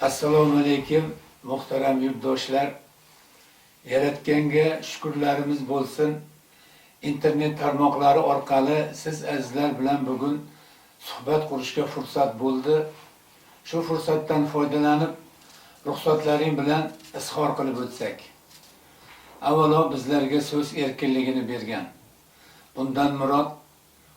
Assalomu alaykum, muhtaram yurtdoshlar. Yaratganga shukrlarimiz bo'lsin. Internet tarmoqlari orqali siz azizlar bilan bugun suhbat qurishga fursat bo'ldi. Shu fursatdan foydalanib, ruxsatlaring bilan izhor qilib o'tsak. Avvalo bizlarga so'z erkinligini bergan. Bundan murod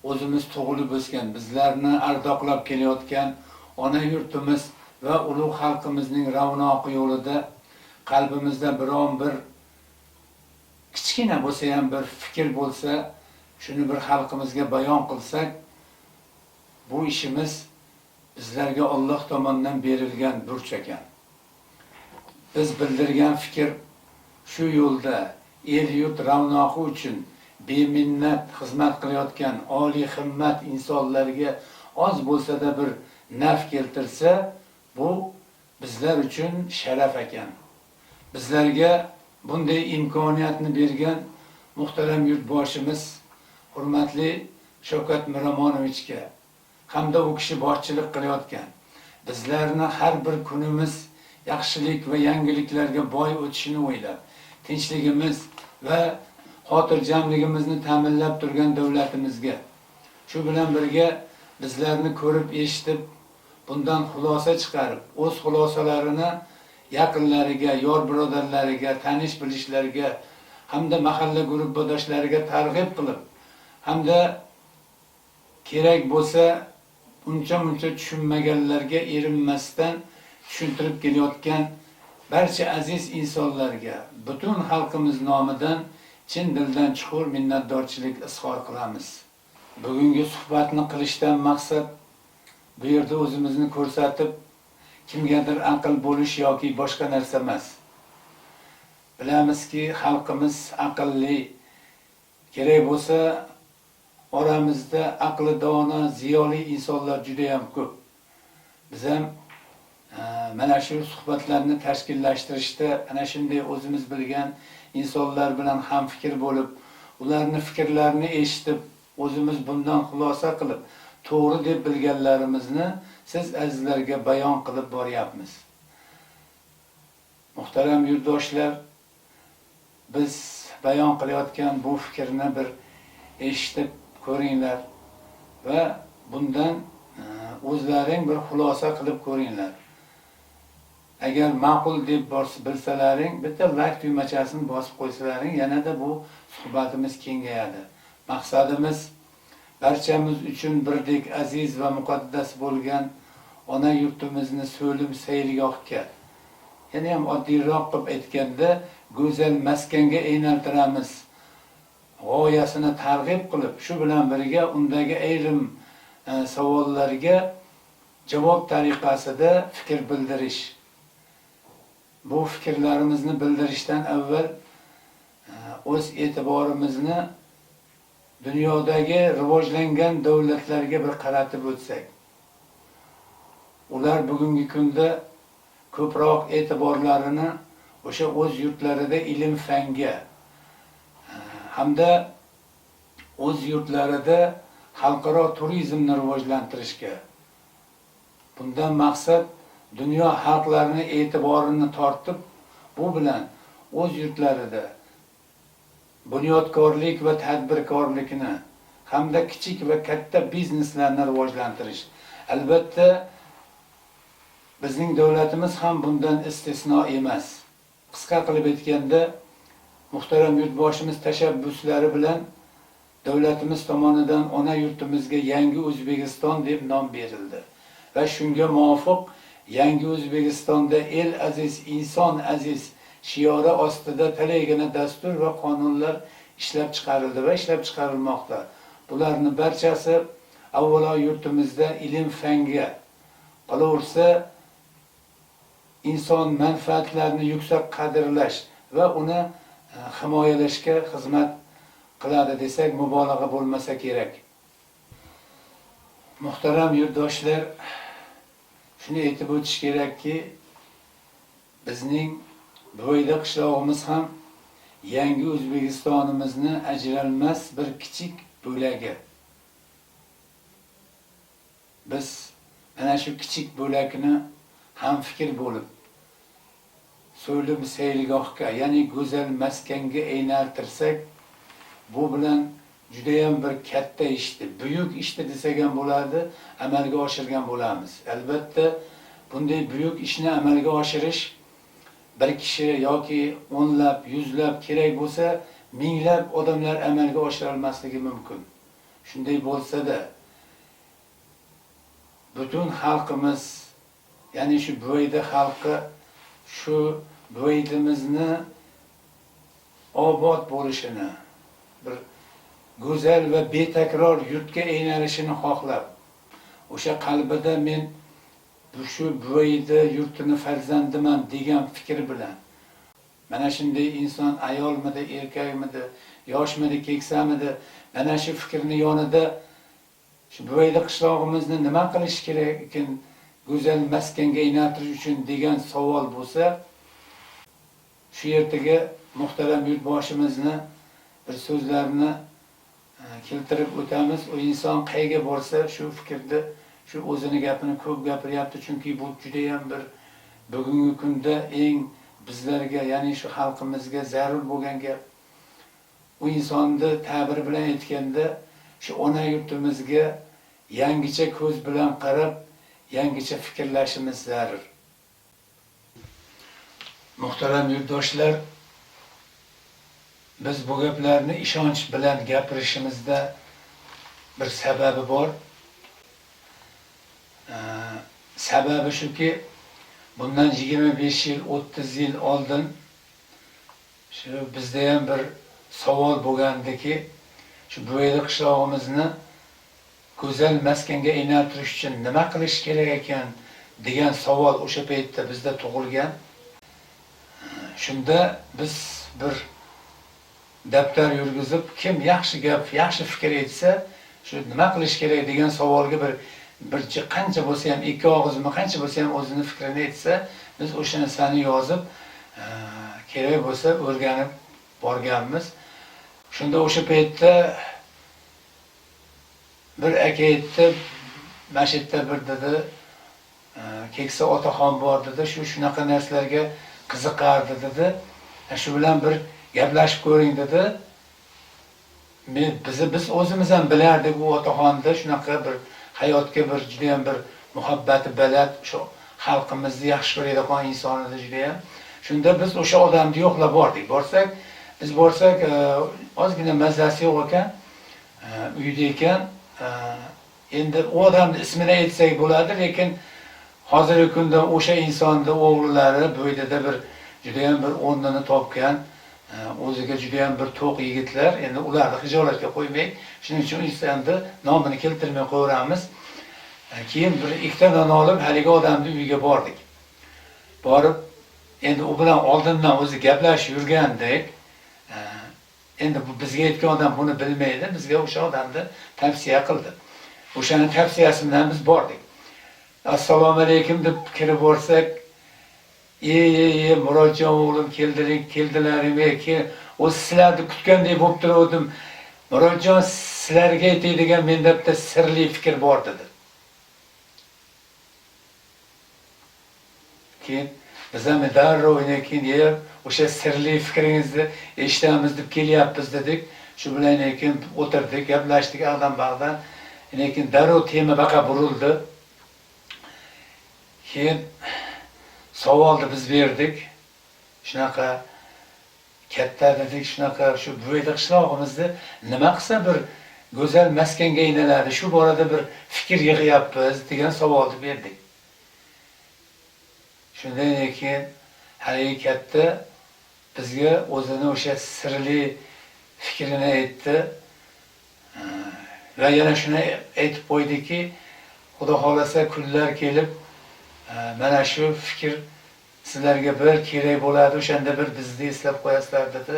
o'zimiz tug'ilib o'sgan, bizlarni ardoqlab kelayotgan ona yurtimiz va ulug' xalqimizning ravnoqi yo'lida qalbimizda biron bir kichkina bo'lsa ham bir fikr bo'lsa, shuni bir xalqimizga bayon qilsak, bu ishimiz bizlarga Alloh tomonidan berilgan burch ekan. Biz bildirgan fikr shu yo'lda el yurt ravnoqi uchun beminnat xizmat qilayotgan oliy himmat insonlarga oz bo'lsa-da bir naf keltirsa, bu bizlar uchun sharaf ekan. Bizlarga bunday imkoniyatni bergan muhtaram yurtboshimiz hurmatli Shavkat Miromonovichga hamda u kishi boshchilik qilayotgan bizlarni har bir kunimiz yaxshilik va yangiliklarga boy o'tishini o'ylab, tinchligimiz va xotirjamligimizni ta'minlab turgan davlatimizga, shu bilan birga bizlarni ko'rib, eshitib, bundan xulosa chiqarib, o'z xulosalarini yaqinlariga, yor birodarlariga, tanish bilishlarga hamda mahalla guruh bo'doshlariga targ'ib qilib, hamda kerak bo'lsa uncha-muncha tushunmaganlarga erinmasdan tushuntirib kelayotgan barcha aziz insonlarga butun xalqimiz nomidan chin dildan chuqur minnatdorchilik izhor qilamiz. Bugungi suhbatni qilishdan maqsad bu yerda o'zimizni ko'rsatib, kimgadir aql bo'lish yoki boshqa narsa emas. Bilamizki, xalqimiz aqlli, kerak bo'lsa oramizda aqli dono, ziyoli insonlar juda ham ko'p. Biz ham mana shu suhbatlarni tashkillashtirishda ana shunday o'zimiz bilgan insonlar bilan ham fikr bo'lib, ularni fikrlarini eshitib, o'zimiz bundan xulosa qilib, to'g'ri deb bilganlarimizni siz azizlarga bayon qilib boryapmiz. Muhtaram yurtdoshlar, biz bayon qilayotgan bu fikrni bir eshitib ko'ringlar va bundan o'zlaring bir xulosa qilib ko'ringlar. Agar ma'qul deb bilsalaring, bitta like tugmachasini bosib qo'ysalaring, yanada bu suhbatimiz kengayadi. Maqsadimiz barchamiz uchun birdek aziz va muqaddas bo'lgan ona yurtimizni so'lim sayrgohga, yana ham oddiyroq qilib aytganda, go'zal maskanga aylantiramiz. G'oyasini targ'ib qilib, shu bilan birga undagi ayrim savollarga javob tariqasida fikr bildirish. Bu fikrlarimizni bildirishdan avval o'z e'tiborimizni dunyodagi rivojlangan davlatlarga bir qaratib o'tsak. Ular bugungi kunda ko'proq e'tiborlarini o'sha o'z yurtlarida ilm fanga hamda o'z yurtlarida xalqaro turizmni rivojlantirishga. Bundan maqsad dunyo xalqlarini e'tiborini tortib, bu bilan o'z yurtlarida bunyodkorlik va tadbirkorlikni hamda kichik va katta bizneslarni rivojlantirish. Albatta bizning davlatimiz ham bundan istisno emas. Qisqa qilib aytganda, muhtaram yurtboshimiz tashabbuslari bilan davlatimiz tomonidan ona yurtimizga Yangi O'zbekiston deb nom berildi va shunga muvofiq Yangi O'zbekistonda el aziz, inson aziz shiori ostida talaygina dastur va qonunlar ishlab chiqarildi va ishlab chiqarilmoqda. Bularning barchasi avvalo yurtimizda ilm fanga, qolaversa inson manfaatlarini yuksak qadrlash va uni himoyalashga xizmat qiladi desak mubolag'a bo'lmasa kerak. Muhtaram yurtdoshlar, shuni aytib o'tish kerakki, bizning Bo'yda qishlog'imiz ham Yangi O'zbekistonimizni ajralmas bir kichik bo'lagi. Biz ana shu kichik bo'lakni hamfikr bo'lib, so'lim sayilgohga, ya'ni go'zal maskanga aylantirsak, bu bilan judayam bir katta ishdi, buyuk ishdi desak ham bo'ladi, amalga oshirgan bo'lamiz. Albatta, bunday buyuk ishni amalga oshirish bir kishi yoki o'nlab, yuzlab kerak bo'lsa, minglab odamlar amalga oshira olmasligi mumkin. Shunday bo'lsa-da, butun xalqimiz, ya'ni shu Buvayda xalqi shu Buvaydimizni obod bo'lishini, bir go'zal va betakror yurtga aylanishini xohlab, o'sha qalbida men shu Buvayda yurtini farzandiman degan fikr bilan, mana shunday inson ayolmidi, erkakmidi, yoshmidi, keksamidi, mana shu fikrni yonida shu Buvayda qishlog'imizni nima qilish kerak ekan go'zal maskanga aylantirish uchun degan savol bo'lsa, shu yerdaga muhtaram yurtboshimizni bir so'zlarini keltirib o'tamiz. U inson qayga borsa shu fikrda shu o'zini gapini ko'p gapiryapti, chunki bu juda ham bir bugungi kunda eng bizlarga, ya'ni shu xalqimizga zarur bo'lgan gap. U insonni ta'bir bilan aytganda, shu ona yurtimizga yangicha ko'z bilan qarab, yangicha fikrlashimiz zarur. Muhtaram yurtdoshlar, biz bu gaplarni ishonch bilan gapirishimizda bir sababi bor. Sababi shuki, bundan 25 yil, 30 yil oldin shu bizda ham bir savol bo'lgandiki, shu Buvayda qishlog'imizni go'zal maskanga aylantirish uchun nima qilish kerak ekan degan savol o'sha paytda bizda tug'ilgan. Shunda biz bir daftar yurgizib, kim yaxshi gap, yaxshi fikr aytsa, shu nima qilish kerak degan savolga bir qancha bo'lsa ham, ikki og'izmi qancha bo'lsa ham o'zini fikrini aytsa, biz o'sha narsani yozib, kerak bo'lsa o'rganib borganmiz. Shunda o'sha paytda bir aka aytdi, mana shu yerda bir dedi, keksa otaxon bor dedi, shunaqa narsalarga qiziqardi dedi. Shu bilan bir gaplashib ko'ring dedi. Biz o'zimiz ham bilardik u otaxonni, shunaqa bir hayotga bir juda ham bir muhabbati baland, shu xalqimizni yaxshi ko'radigan inson edi juda ham. Shunda biz o'sha odamni yo'qlab bordik. Biz borsak, ozgina mazasi yo'q ekan, uyda ekan. Endi u odamni ismini aytsak bo'ladi, lekin hozirgi kunda o'sha insonni o'g'illari Buvaydada bir juda ham bir o'rnini topgan, o'ziga juda ham bir to'q yigitlar. Endi ularni hijolatga qo'ymay, shuning uchun insonni nomini keltirmay qo'yamiz. Keyin bir ikkita non olib haligi odamning uyiga bordik. Borib, endi u bilan oldindan o'zi gaplashib yurgandik. Endi bu bizga aytgan odam buni bilmaydi, bizga o'sha odamni tavsiya qildi. O'shaning tavsiyasi bilan biz bordik. Assalomu alaykum deb kirib borsak, Murodjon o'g'lim keldilaring, o'z sizlarni kutgandek bo'lib turdim. Murodjon, sizlarga aytadigan menda bitta sirli fikr bor dedi. Keyin biz ham darrov keyin o'sha sirli fikringizni eshitamiz deb kelyapmiz dedik. Shu bilan keyin o'tirdik, gaplashdik ag'dan-bag'dan. Lekin darrov tema baqa burildi. Keyin savolni biz berdik. Shunaqa katta dedik, shunaqa shu Buvayda qishlog'imizni nima qilsa bir go'zal maskanga aylanadi, shu borada bir fikr yig'yapmiz degan savolni berdik. Shundan keyin haligi katta bizga o'zini o'sha sirli fikrini aytdi. Va yana shuni aytib qo'ydiki, Xudo xolasa kunlar kelib, mana shu fikr sizlarga bir kerak bo'ladi, o'shanda bir bizni eslab qo'yasizlar dedi.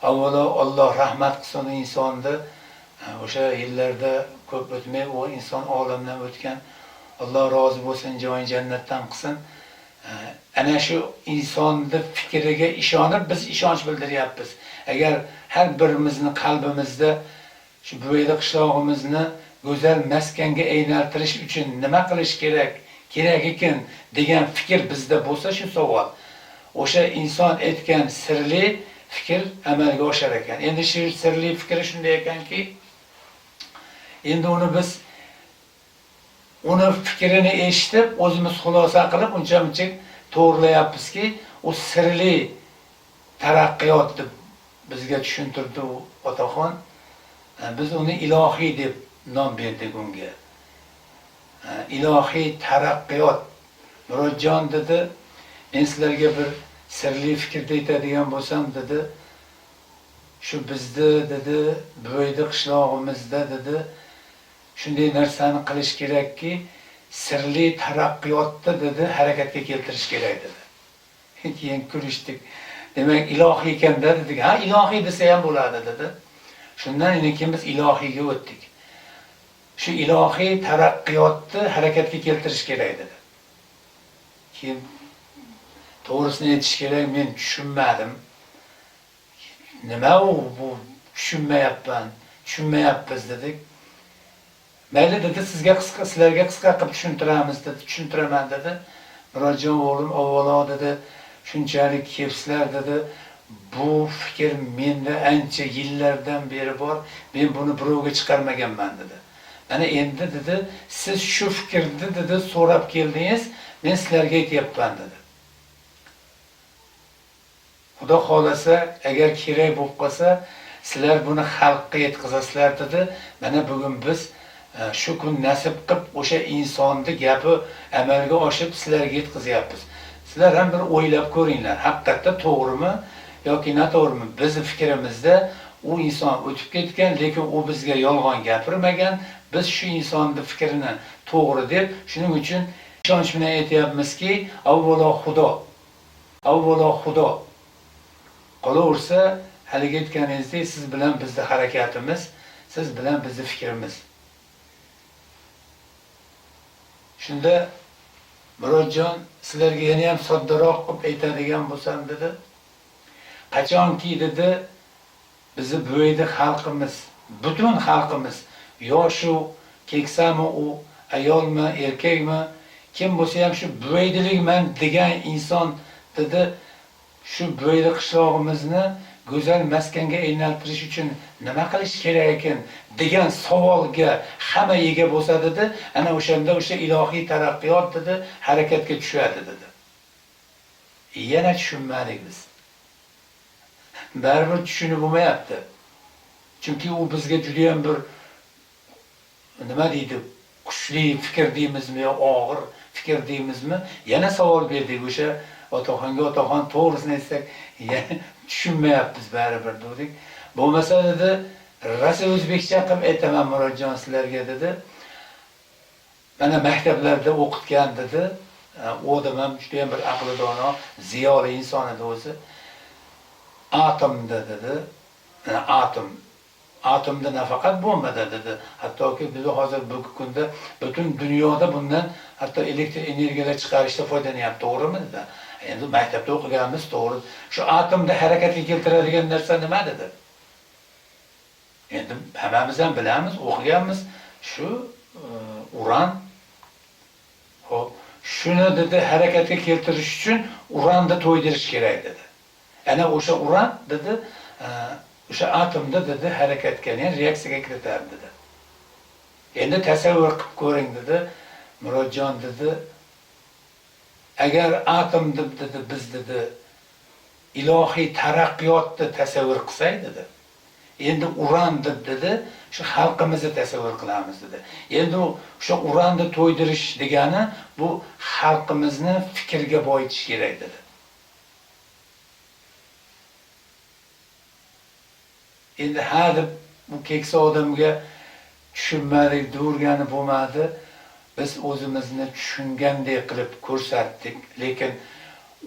Avvalo Alloh rahmat qilsin insonni. O'sha yillarda ko'p o'tmay u inson olamdan o'tgan. Alloh rozi bo'lsin, joyini jannatdan qilsin. Ana shu insonni fikriga ishonib biz ishonch bildiryapmiz. Agar har birimizni qalbimizda shu Buvayda qishlog'imizni go'zal maskanga aylantirish uchun nima qilish kerak, kerak ekan degan fikr bizda bo'lsa shu savol. O'sha inson aytgan sirli fikr amalga oshar ekan. Endi shu sirli fikr shunday ekanki, endi biz uni fikrini eshitib, o'zimiz xulosa qilib, uncha-muncha to'g'rilayapmizki, u sirli taraqqiyot deb bizga tushuntirdi otaxon. Biz uni ilohiy deb nom berdik unga. Ilohiy taraqqiyot. Murodjon dedi, men sizlarga bir sirli fikrda aytadigan bo'lsam dedi, shu bizni dedi, bo'yda qishlog'imizda dedi, shunday narsani qilish kerakki, sirli taraqqiyotni dedi, harakatga keltirish kerak dedi. Keyin kulishdik. Demak, ilohiy ekan-da dedik. Ha, ilohiy desa ham bo'ladi dedi. Shundan keyin biz ilohiyga o'tdik. Shu ilohiy taraqqiyotni harakatga keltirish kerak dedi. Keyin to'g'risini aytish kerak, men tushunmadim. Nima bu tushunmayapmiz dedik. Mayli dedi, sizlarga qisqa qilib tushuntiramiz dedi, tushuntiraman dedi. Murodjon o'g'lim avvalo dedi, shunchalik kepsizlar dedi, bu fikr menda ancha yillardan beri bor, men buni birovga chiqarmaganman dedi. Mana endi dedi, siz shu fikrni dedi so'rab keldingiz, men sizlarga aytyapman dedi. Xudo xolasa, agar kerak bo'lib qolsa, sizlar buni xalqqa yetkazasizlar dedi. Mana bugun biz shu kun nasib qilib o'sha insonni gapi amalga oshib sizlarga yetkazyapmiz. Sizlar ham bir o'ylab ko'ringlar, haqiqatda to'g'rimi yoki noto'g'rimi? Bizning fikrimizda u inson o'tib ketgan, lekin u bizga yolg'on gapirmagan. Biz shu insonning fikrini to'g'ri deb, shuning uchun ishonch bilan aytyapmizki, avvalo Xudo. Qolaversa, haligi aytganingizdek, siz bilan bizning harakatimiz, siz bilan bizning fikrimiz. Shunda Murodjon, sizlarga yana ham soddaroq qilib aytadigan bo'lsam dedi, qachonki dedi, bizni bo'yda xalqimiz, butun xalqimiz, yoshu, keksami u, ayolmi, erkakmi, kim bo'lsa ham shu bo'ydilikman degan inson dedi, shu bo'yda qishlog'imizni go'zal maskanga aylantirish uchun nima qilish kerak ekan degan savolga hamma ega bo'lsa dedi, ana o'shanda o'sha ilohiy taraqqiyot dedi, harakatga tushadi dedi. Yana tushunmadik biz. Baribir tushunib bo'lmayapti. Chunki u bizga juda ham bir nima deydi, kuchli fikr deymizmi yo og'ir fikr deymizmi? Yana savol berdik o'sha otaxonga, otaxon to'g'risini aytsak, tushunmayapmiz baribir dedik. Bo'lmasa dedi, rosa o'zbekcha qilib aytaman Murodjon sizlarga dedi. Mana maktablarda o'qitgan dedi. U odam ham juda ham bir aqli dono, ziyoli inson edi o'zi. Atomda dedi. Atomda nafaqat bombada dedi. Hattoki biz hozir bugungi kunda butun dunyoda bundan hatto elektr energiyalar chiqarishda foydalanyapti, to'g'rimi dedi. Endi maktabda o'qiganmiz, to'g'ri. Shu atomda harakatga keltiradigan narsa nima dedi? Endi hammamiz ham bilamiz, o'qiganmiz, shu uran. Xo'p, shuni dedi harakatga keltirish uchun uranni to'ydirish kerak dedi. Ana o'sha uran dedi, o'sha atomda dedi harakatga, ya'ni reaksiyaga kiritadi dedi. Endi tasavvur qilib ko'ring dedi, Murodjon dedi, agar atom dedi biz dedi ilohiy taraqqiyotni tasavvur qilsak dedi, endi uran dedi shu xalqimizni tasavvur qilamiz dedi. Endi o'sha uranni to'ydirish degani bu xalqimizni fikrga boyitish kerak dedi. Endi deb bu keksa odamga tushunmadik, durgani bo'lmadi. Biz o'zimizni tushungandek qilib ko'rsatdik, lekin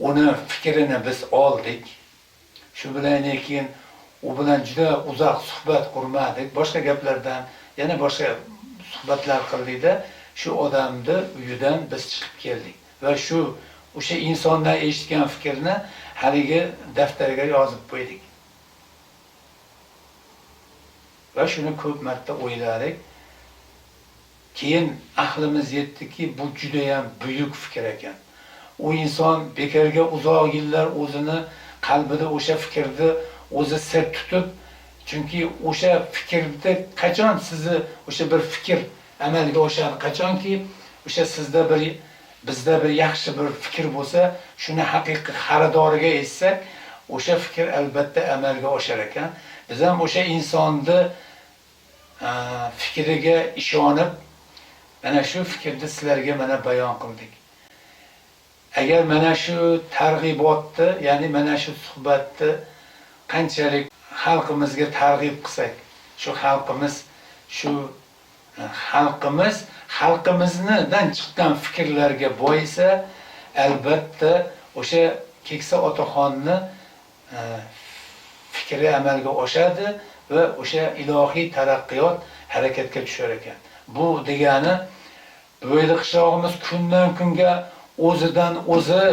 uni fikrini biz oldik. Shu bilan keyin u bilan juda uzoq suhbat qurmadik. Boshqa gaplardan yana boshqa suhbatlar qildik-da, shu odamni uyidan biz chiqib keldik va o'sha insondan eshitgan fikrni haligi daftarga yozib qo'ydik. Va shuni ko'p marta o'yladik. Keyin aqlimiz yetdiki, bu juda ham buyuk fikr ekan. U inson bekorga uzoq yillar o'zini qalbida o'sha fikrni o'zi sir tutib, chunki o'sha fikrda qachon sizni o'sha bir fikr amalga oshadi, qachonki o'sha bizda bir yaxshi bir fikr bo'lsa, shuni haqiqiy xaridoriga etsak, o'sha fikr albatta amalga oshar ekan. Biz ham o'sha insonni fikriga ishonib, mana shu fikrni sizlarga mana bayon qildik. Agar mana shu targ'ibotni, ya'ni mana shu suhbatni qanchalik xalqimizga targ'ib qilsak, shu xalqimizdan chiqqan fikrlarga boyisa, albatta o'sha keksa otaxonni fikri amalga oshadi va o'sha ilohiy taraqqiyot harakatga tushar ekan. Bu degani Buvayda qishlog'imiz kundan kunga o'zidan o'zi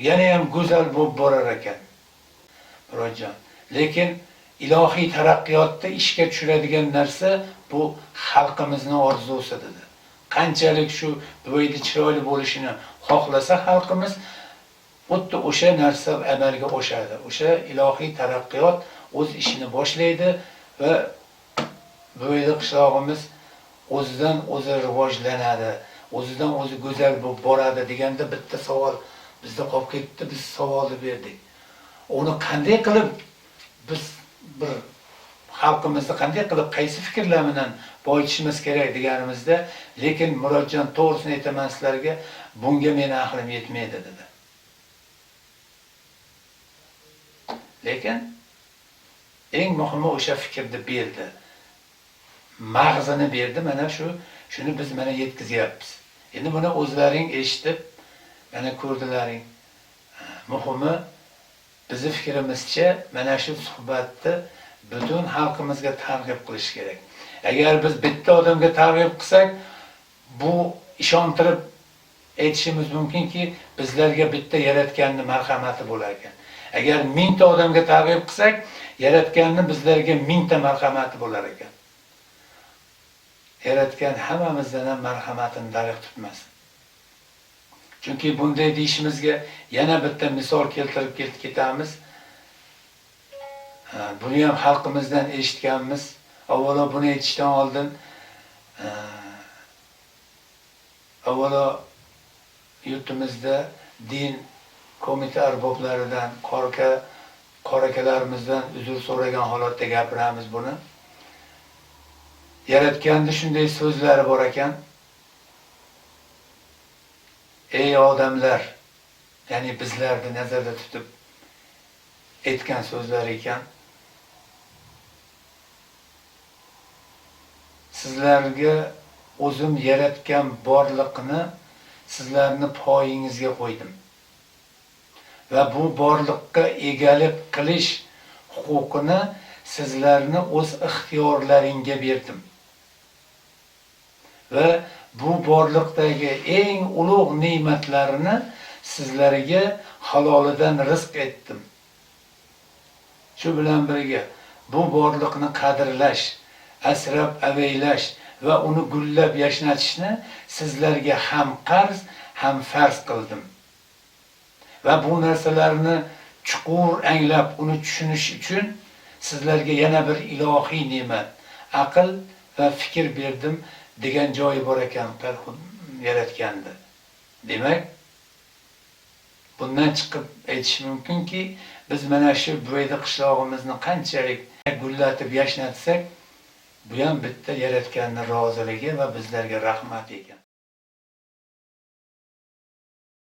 yana ham go'zal bo'lib borar ekan. Murodjon, lekin ilohiy taraqqiyotda ishga tushiradigan narsa bu xalqimizning orzusi dedi. Qanchalik shu Buvayda chiroyli bo'lishini xohlasa xalqimiz, xuddi o'sha narsa amalga oshadi. O'sha ilohiy taraqqiyot o'z ishini boshlaydi va Buvayda qishlog'imiz o'zidan o'zi rivojlanadi, o'zidan o'zi go'zal bo'lib boradi deganda bitta savol bizda qolib ketdi. Biz savolni berdik. Uni qanday qilib biz bir xalqimizni qanday qilib qaysi fikrlar bilan boyitishimiz kerak deganimizda, lekin Murodjon, to'g'risini aytaman sizlarga, bunga meni aqlim yetmaydi dedi. Lekin eng muhimi o'sha fikrni berdi. Mag'zini berdi, mana shuni biz mana yetkazyapmiz. Endi buni o'zlaring eshitib, mana ko'rdilaring. Muhimi bizni fikrimizcha mana shu suhbatni butun xalqimizga targ'ib qilish kerak. Agar biz bitta odamga targ'ib qilsak, bu ishontirib aytishimiz mumkinki, bizlarga bitta Yaratganning marhamati bo'lar ekan. Agar 1000 ta odamga targ'ib qilsak, Yaratganning bizlarga 1000 ta marhamati bo'lar ekan. Yaratgan hammamizdan ham marhamatini darig' tutmasin. Chunki bunday deyishimizga yana bitta misol keltirib ketamiz. Buni ham xalqimizdan eshitganmiz. Avvalo buni aytishdan oldin avvalo yurtimizda din qo'mita arboblaridan, qorakalarimizdan uzr so'ragan holatda gapiramiz buni. Yaratganning shunday so'zlari bor ekan. Ey odamlar, ya'ni bizlarni nazarda tutib aytgan so'zlar ekan. Sizlarga o'zim yaratgan borliqni sizlarni poyingizga qo'ydim. Va bu borliqqa egalik qilish huquqini sizlarni o'z ixtiyorlaringga berdim. Va bu borliqdagi eng ulug' ne'matlarini sizlarga halolidan rizq etdim. Shu bilan birga bu borliqni qadrlash, asrab-avaylash va uni gullab yashnatishni sizlarga ham qarz, ham farz qildim. Va bu narsalarni chuqur anglab, uni tushunish uchun sizlarga yana bir ilohiy ne'mat, aql va fikr berdim degan joyi bor ekan Yaratganda. Demak, bundan chiqib aytish mumkinki, biz mana shu Buvayda qishlog'imizni qanchalik gullatib yashnatsak, bu ham bitta Yaratganning roziligi va bizlarga rahmat ekan.